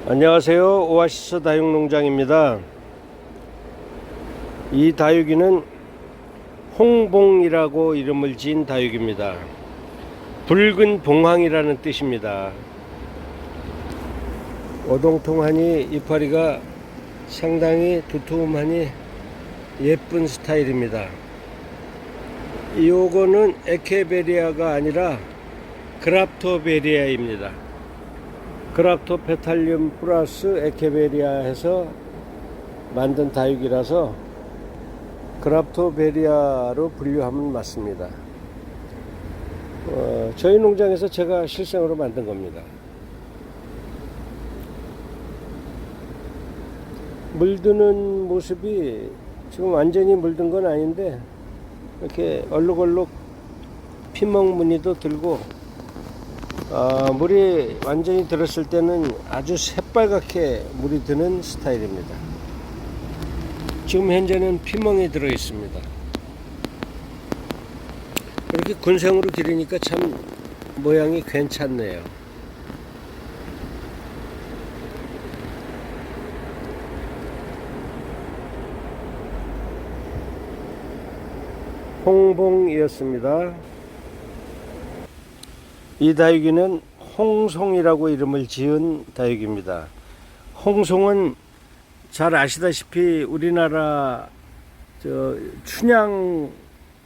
안녕하세요. 오아시스 다육농장입니다. 이 다육이는 홍봉이라고 이름을 지은 다육입니다. 붉은 봉황이라는 뜻입니다. 오동통하니 이파리가 상당히 두툼하니 예쁜 스타일입니다. 요거는 에케베리아가 아니라 그랍토베리아입니다. 그랍토페탈륨 플러스 에케베리아 해서 만든 다육이라서 그랍토베리아로 분류하면 맞습니다. 저희 농장에서 제가 실생으로 만든 겁니다. 물드는 모습이 지금 완전히 물든 건 아닌데 이렇게 얼룩얼룩 피멍 무늬도 들고 물이 완전히 들었을 때는 아주 새빨갛게 물이 드는 스타일입니다. 지금 현재는 피멍이 들어 있습니다. 이렇게 군생으로 기르니까 참 모양이 괜찮네요. 홍봉이었습니다. 이 다육이는 홍송이라고 이름을 지은 다육입니다. 홍송은 잘 아시다시피 우리나라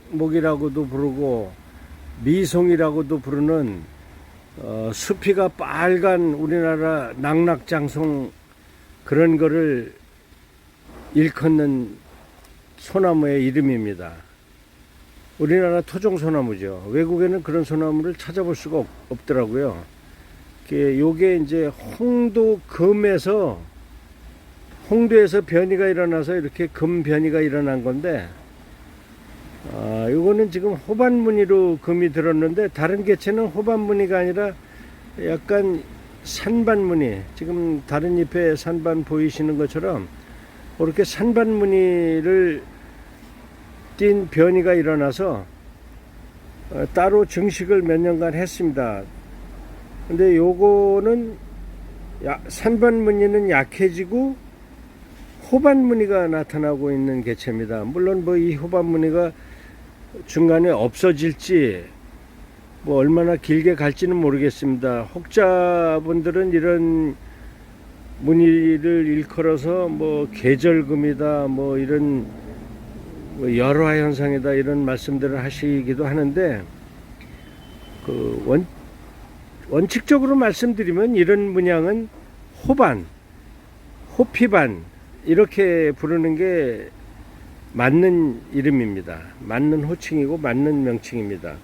춘향목이라고도 부르고 미송이라고도 부르는 수피가 빨간 우리나라 낙낙장송 그런 거를 일컫는 소나무의 이름입니다. 우리나라 토종소나무죠. 외국에는 그런 소나무를 찾아볼 수가 없더라고요. 요게 이제 홍도에서 변이가 일어나서 이렇게 금 변이가 일어난 건데, 요거는 지금 호반무늬로 금이 들었는데, 다른 개체는 호반무늬가 아니라 약간 산반무늬, 지금 다른 잎에 산반 보이시는 것처럼, 그렇게 산반무늬를 띈 변이가 일어나서 따로 증식을 몇 년간 했습니다. 근데 요거는 산반무늬는 약해지고 호반무늬가 나타나고 있는 개체입니다. 물론 뭐 이 호반무늬가 중간에 없어질지 뭐 얼마나 길게 갈지는 모르겠습니다. 혹자분들은 이런 무늬를 일컬어서 뭐 계절금이다 뭐 이런 열화 현상이다 이런 말씀들을 하시기도 하는데, 원칙적으로 말씀드리면 이런 문양은 호반, 호피반 이렇게 부르는 게 맞는 이름입니다. 맞는 호칭이고 맞는 명칭입니다.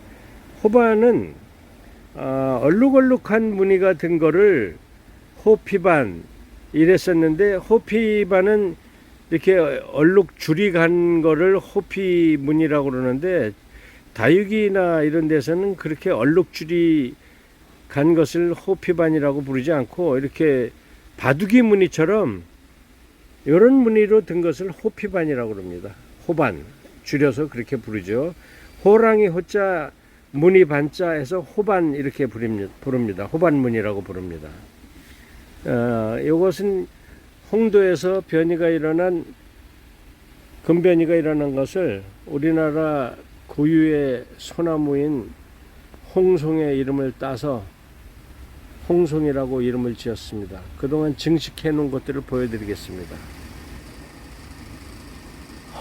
호반은 얼룩얼룩한 무늬가 든 거를 호피반 이랬었는데, 호피반은 이렇게 얼룩 줄이 간 거를 호피 무늬라고 그러는데, 다육이나 이런 데서는 그렇게 얼룩 줄이 간 것을 호피반이라고 부르지 않고 이렇게 바둑이 무늬처럼 이런 무늬로 든 것을 호피반이라고 그럽니다. 호반 줄여서 그렇게 부르죠. 호랑이 호자 무늬 반자 해서 호반 이렇게 부릅니다. 호반 무늬라고 부릅니다. 이것은 홍도에서 변이가 일어난 금변이가 일어난 것을 우리나라 고유의 소나무인 홍송의 이름을 따서 홍송이라고 이름을 지었습니다. 그동안 증식해 놓은 것들을 보여드리겠습니다.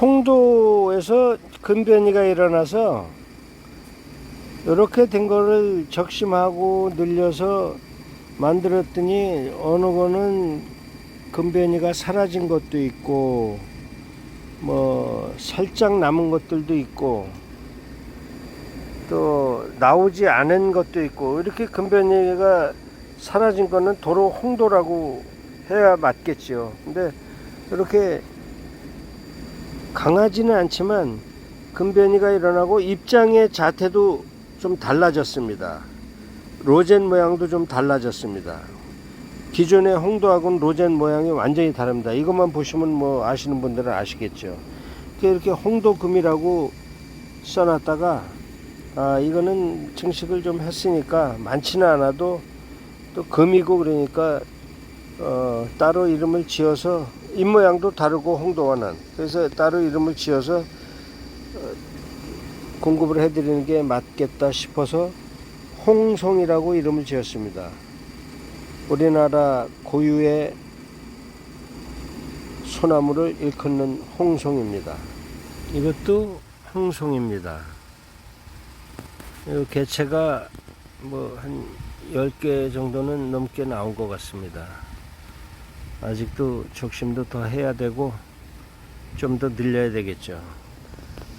홍도에서 금변이가 일어나서 이렇게 된 거를 적심하고 늘려서 만들었더니 어느 거는 금변이가 사라진 것도 있고 뭐 살짝 남은 것들도 있고 또 나오지 않은 것도 있고, 이렇게 금변이가 사라진 거는 도로 홍도라고 해야 맞겠죠. 근데 이렇게 강하지는 않지만 금변이가 일어나고 입장의 자태도 좀 달라졌습니다. 로젠 모양도 좀 달라졌습니다. 기존의 홍도하고는 로젠 모양이 완전히 다릅니다. 이것만 보시면 뭐 아시는 분들은 아시겠죠. 이렇게 홍도금이라고 써놨다가 이거는 증식을 좀 했으니까 많지는 않아도 또 금이고 그러니까 따로 이름을 지어서 입모양도 다르고 홍도와는 그래서 따로 이름을 지어서 공급을 해드리는 게 맞겠다 싶어서 홍송이라고 이름을 지었습니다. 우리나라 고유의 소나무를 일컫는 홍송입니다. 이것도 홍송입니다. 이 개체가 뭐 한 10개 정도는 넘게 나온 것 같습니다. 아직도 적심도 더 해야 되고 좀 더 늘려야 되겠죠.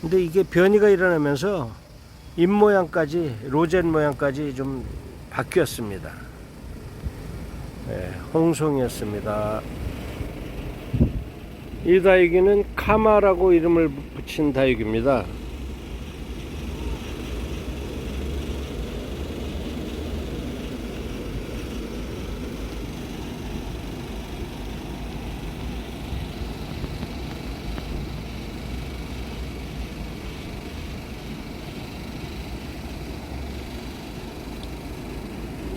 근데 이게 변이가 일어나면서 잎 모양까지 로젠 모양까지 좀 바뀌었습니다. 네, 홍송이었습니다. 이 다육이는 카마라고 이름을 붙인 다육입니다.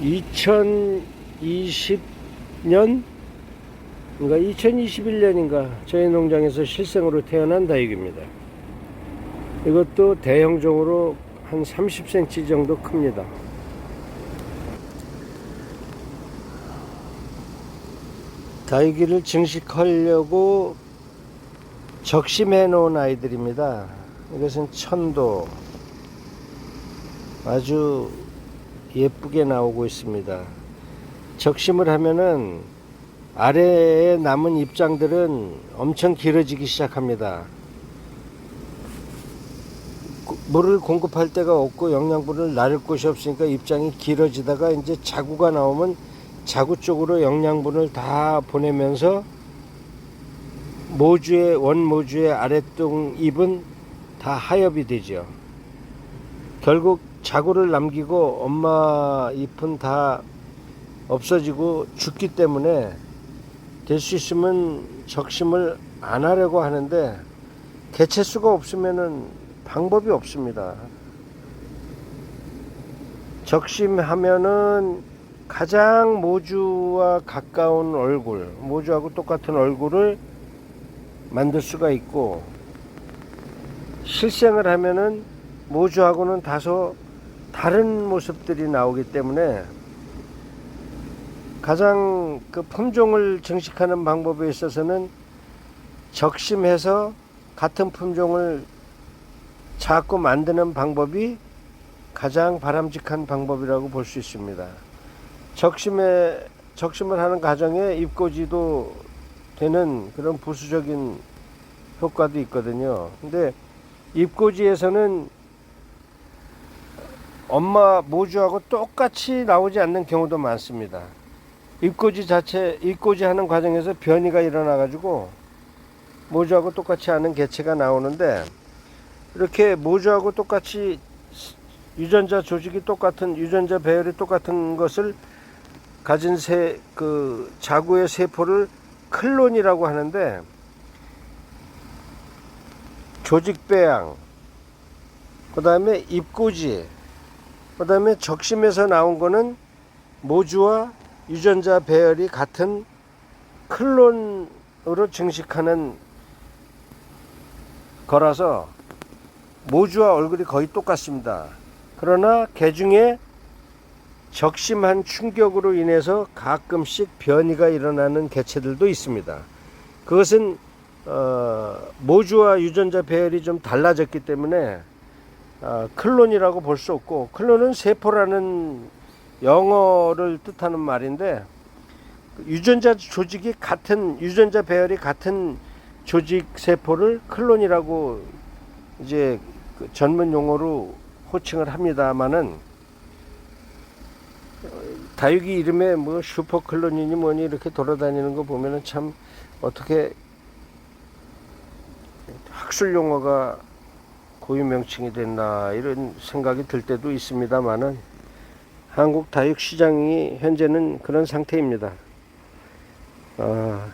(2020년) 그러니까 2021년인가 저희 농장에서 실생으로 태어난 다육입니다. 이것도 대형종으로 한 30cm 정도 큽니다. 다육이를 증식하려고 적심해 놓은 아이들입니다. 이것은 천도 아주 예쁘게 나오고 있습니다. 적심을 하면은 아래에 남은 잎장들은 엄청 길어지기 시작합니다. 물을 공급할 데가 없고 영양분을 나를 곳이 없으니까 잎장이 길어지다가 이제 자구가 나오면 자구 쪽으로 영양분을 다 보내면서 모주의 원모주의 아랫동 잎은 다 하엽이 되죠. 결국 자구를 남기고 엄마 잎은 다 없어지고 죽기 때문에 될 수 있으면 적심을 안 하려고 하는데 개체수가 없으면은 방법이 없습니다. 적심하면은 가장 모주와 가까운 얼굴, 모주하고 똑같은 얼굴을 만들 수가 있고, 실생을 하면은 모주하고는 다소 다른 모습들이 나오기 때문에 가장 그 품종을 증식하는 방법에 있어서는 적심해서 같은 품종을 자꾸 만드는 방법이 가장 바람직한 방법이라고 볼 수 있습니다. 적심을 하는 과정에 잎꽂이도 되는 그런 부수적인 효과도 있거든요. 근데 잎꽂이에서는 엄마 모주하고 똑같이 나오지 않는 경우도 많습니다. 잎꽂이 하는 과정에서 변이가 일어나 가지고 모주하고 똑같이 않은 개체가 나오는데, 이렇게 모주하고 똑같이 유전자 조직이 똑같은, 유전자 배열이 똑같은 것을 가진 자구의 세포를 클론이라고 하는데, 조직 배양, 그 다음에 잎꽂이, 그 다음에 적심에서 나온 거는 모주와 유전자 배열이 같은 클론으로 증식하는 거라서 모주와 얼굴이 거의 똑같습니다. 그러나 개 중에 적심한 충격으로 인해서 가끔씩 변이가 일어나는 개체들도 있습니다. 그것은 모주와 유전자 배열이 좀 달라졌기 때문에 클론이라고 볼 수 없고, 클론은 세포라는 영어를 뜻하는 말인데, 유전자 조직이 같은, 유전자 배열이 같은 조직 세포를 클론이라고 이제 전문 용어로 호칭을 합니다만은, 다육이 이름에 뭐 슈퍼클론이니 뭐니 이렇게 돌아다니는 거 보면은 참 어떻게 학술 용어가 고유 명칭이 됐나 이런 생각이 들 때도 있습니다만은, 한국 다육 시장이 현재는 그런 상태입니다.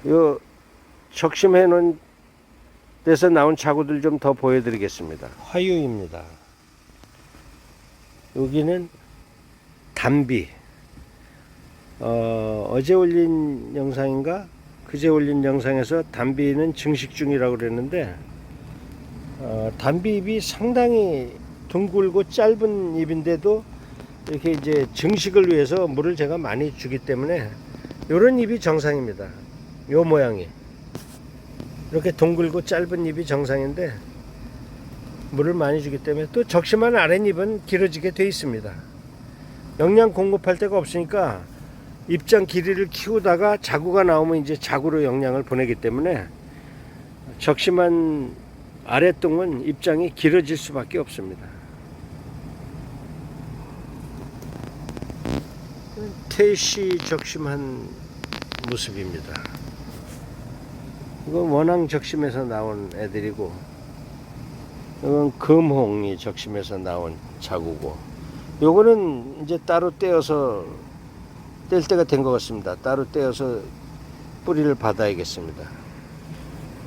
요 적심해 놓은 데서 나온 자구들 좀 더 보여드리겠습니다. 화유입니다. 여기는 담비. 어제 올린 영상인가 그제 올린 영상에서 담비는 증식 중이라고 그랬는데 담비 잎이 상당히 둥글고 짧은 잎인데도 이렇게 이제 증식을 위해서 물을 제가 많이 주기 때문에 이런 잎이 정상입니다. 요 모양이 이렇게 둥글고 짧은 잎이 정상인데 물을 많이 주기 때문에 또 적심한 아랫잎은 길어지게 되어 있습니다. 영양 공급할 데가 없으니까 잎장 길이를 키우다가 자구가 나오면 이제 자구로 영양을 보내기 때문에 적심한 아랫동은 잎장이 길어질 수밖에 없습니다. 태시 적심한 모습입니다. 이건 원앙 적심에서 나온 애들이고, 이건 금홍이 적심에서 나온 자구고, 요거는 이제 따로 떼어서 뗄 때가 된 것 같습니다. 따로 떼어서 뿌리를 받아야겠습니다.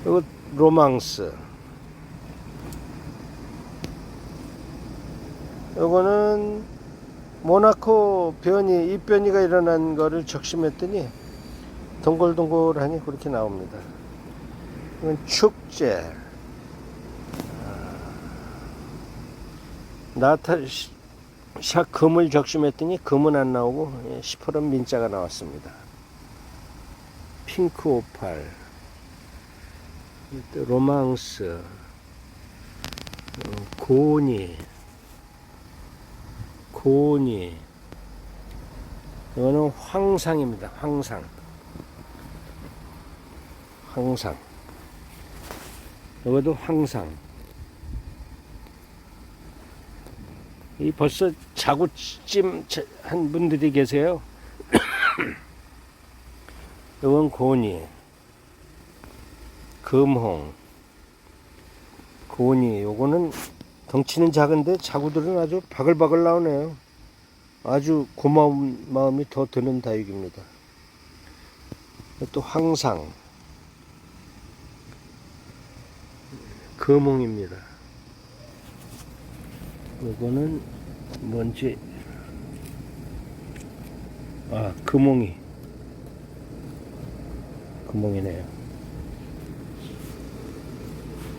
이거 로망스, 요거는 모나코 변이, 잎변이가 일어난 거를 적심했더니 동글동글하니 그렇게 나옵니다. 이건 축제, 나타샤 금을 적심했더니 금은 안 나오고 시퍼런 민자가 나왔습니다. 핑크 오팔, 로망스, 고니, 이거는 황상입니다. 황상, 이것도 황상. 이 벌써 자구찜 한 분들이 계세요. 이건 고니, 금홍, 고니. 요거는 덩치는 작은데 자구들은 아주 바글바글 나오네요. 아주 고마운 마음이 더 드는 다육입니다. 또 황상, 금홍입니다. 이거는 뭔지, 금홍이네요.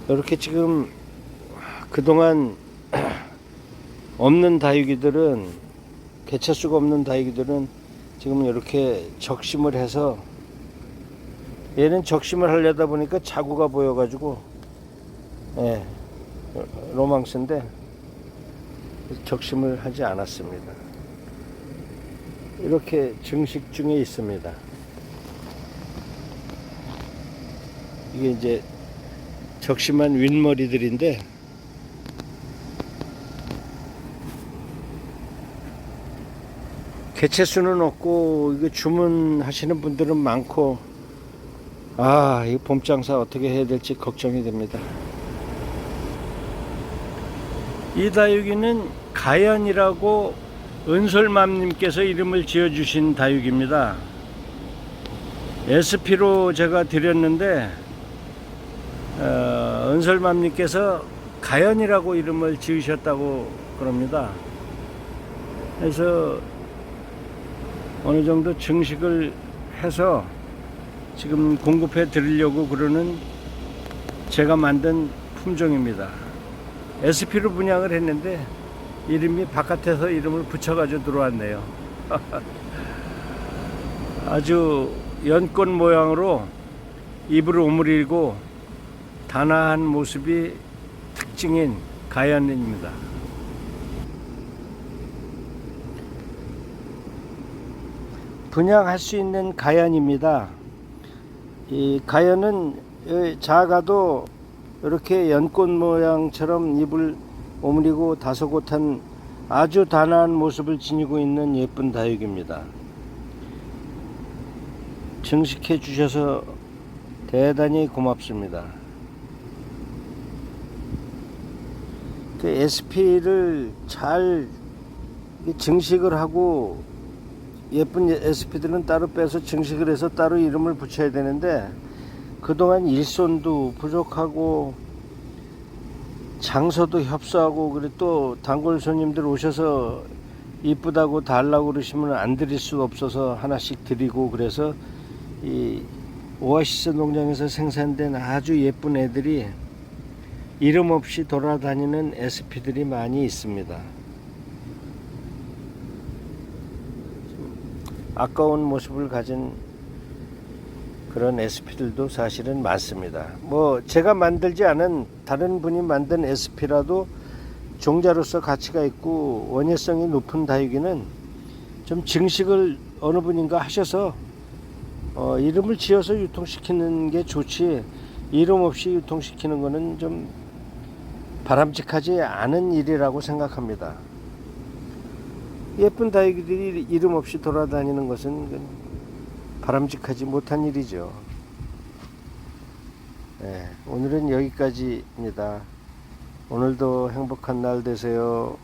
이렇게 지금 그동안 없는 다육이들은, 개체수가 없는 다육이들은 지금 이렇게 적심을 해서, 얘는 적심을 하려다 보니까 자구가 보여가지고, 로망스인데 적심을 하지 않았습니다. 이렇게 증식 중에 있습니다. 이게 이제 적심한 윗머리들인데, 개체수는 없고 이거 주문하시는 분들은 많고, 이 봄장사 어떻게 해야 될지 걱정이 됩니다. 이 다육이는 가연이라고 은솔맘님께서 이름을 지어주신 다육입니다. SP로 제가 드렸는데 은솔맘님께서 가연이라고 이름을 지으셨다고 그럽니다. 그래서 어느 정도 증식을 해서 지금 공급해 드리려고 그러는 제가 만든 품종입니다. SP로 분양을 했는데 이름이 바깥에서 이름을 붙여가지고 들어왔네요. 아주 연꽃 모양으로 잎을 오므리고 단아한 모습이 특징인 가연입니다. 분양할 수 있는 가연입니다. 이 가연은 작아도 이렇게 연꽃 모양처럼 잎을 오므리고 다소곳한 아주 단아한 모습을 지니고 있는 예쁜 다육입니다. 증식해 주셔서 대단히 고맙습니다. 그 SP를 잘 증식을 하고, 예쁜 SP들은 따로 빼서 증식을 해서 따로 이름을 붙여야 되는데, 그동안 일손도 부족하고 장소도 협소하고, 그리고 또 단골 손님들 오셔서 이쁘다고 달라고 그러시면 안 드릴 수 없어서 하나씩 드리고, 그래서 이 오아시스 농장에서 생산된 아주 예쁜 애들이 이름 없이 돌아다니는 SP들이 많이 있습니다. 아까운 모습을 가진 그런 SP들도 사실은 많습니다. 뭐 제가 만들지 않은 다른 분이 만든 SP라도 종자로서 가치가 있고 원예성이 높은 다육이는 좀 증식을 어느 분인가 하셔서 이름을 지어서 유통시키는 게 좋지, 이름 없이 유통시키는 거는 좀 바람직하지 않은 일이라고 생각합니다. 예쁜 다육이들이 이름 없이 돌아다니는 것은 바람직하지 못한 일이죠. 네, 오늘은 여기까지입니다. 오늘도 행복한 날 되세요.